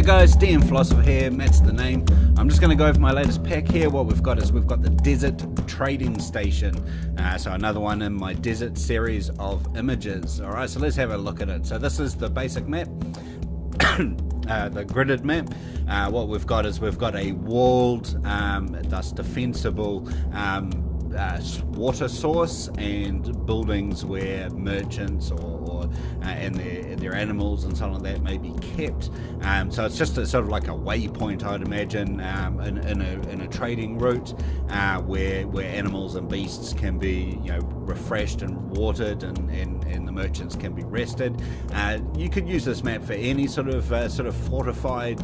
G'day guys, DM Philosopher here, Matt's the name. I'm just going to go over my latest pack here. What we've got is we've got the Desert Trading Station. So another one in my Desert series of images. Alright, so let's have a look at it. So this is the basic map, the gridded map. What we've got is we've got a walled, thus defensible water source and buildings where merchants and their animals and something like that may be kept. So it's just sort of like a waypoint, I'd imagine, in a trading route where animals and beasts can be refreshed and watered, and the merchants can be rested. You could use this map for any sort of fortified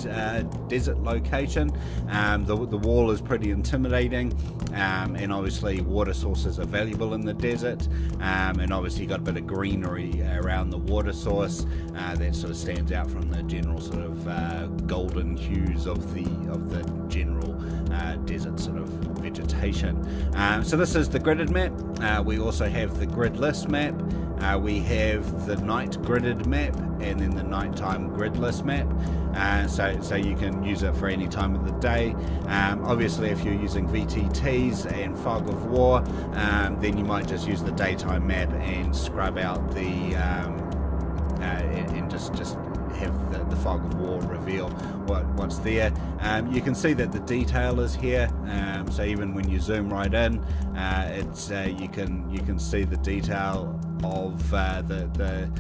desert location. The wall is pretty intimidating, and obviously water sources are valuable in the desert, and obviously you've got a bit of greenery around the water source that sort of stands out from the general sort of golden hues of the general desert sort of vegetation. So this is the gridded map. We also have the gridless map. We have the night gridded map, and then the nighttime gridless map. So you can use it for any time of the day. Obviously, if you're using VTTs and Fog of War, then you might just use the daytime map and scrub out the and just have the Fog of War reveal what's there. You can see that the detail is here, so even when you zoom right in, it's you can see the detail of the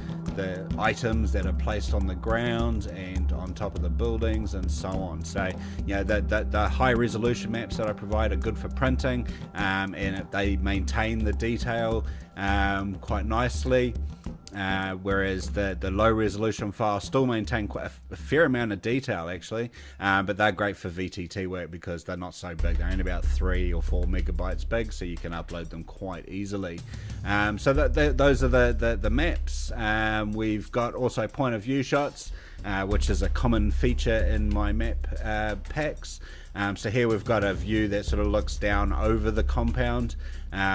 items that are placed on the ground and on top of the buildings and so on. So the high resolution maps that I provide are good for printing, and they maintain the detail quite nicely. Whereas the low resolution files still maintain quite a fair amount of detail actually, but they're great for VTT work because they're not so big. They're only about 3 or 4 megabytes big, so you can upload them quite easily. So those are the maps. We've got also point of view shots, which is a common feature in my map packs. So here we've got a view that sort of looks down over the compound.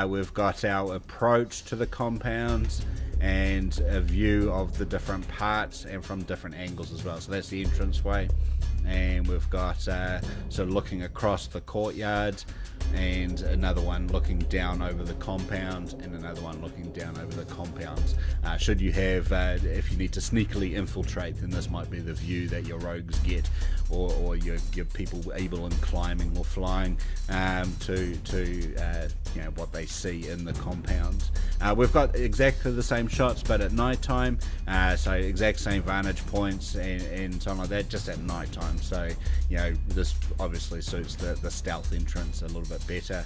We've got our approach to the compound and a view of the different parts and from different angles as well. So that's the entranceway, and we've got sort of looking across the courtyard, and another one looking down over the compound, and another one looking down over the compounds. Should you have, if you need to sneakily infiltrate, then this might be the view that your rogues get, or your people able in climbing or flying to what they see in the compounds. We've got exactly the same shots, but at night time, so exact same vantage points and something like that, just at night time. So this obviously suits the stealth entrance a little bit better.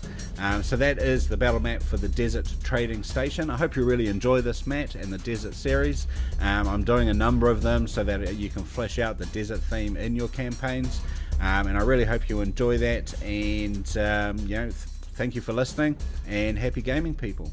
So that is the battle map for the Desert Trading Station. I hope you really enjoy this map and the Desert series. I'm doing a number of them so that you can flesh out the desert theme in your campaigns, and I really hope you enjoy that. And thank you for listening, and happy gaming, people.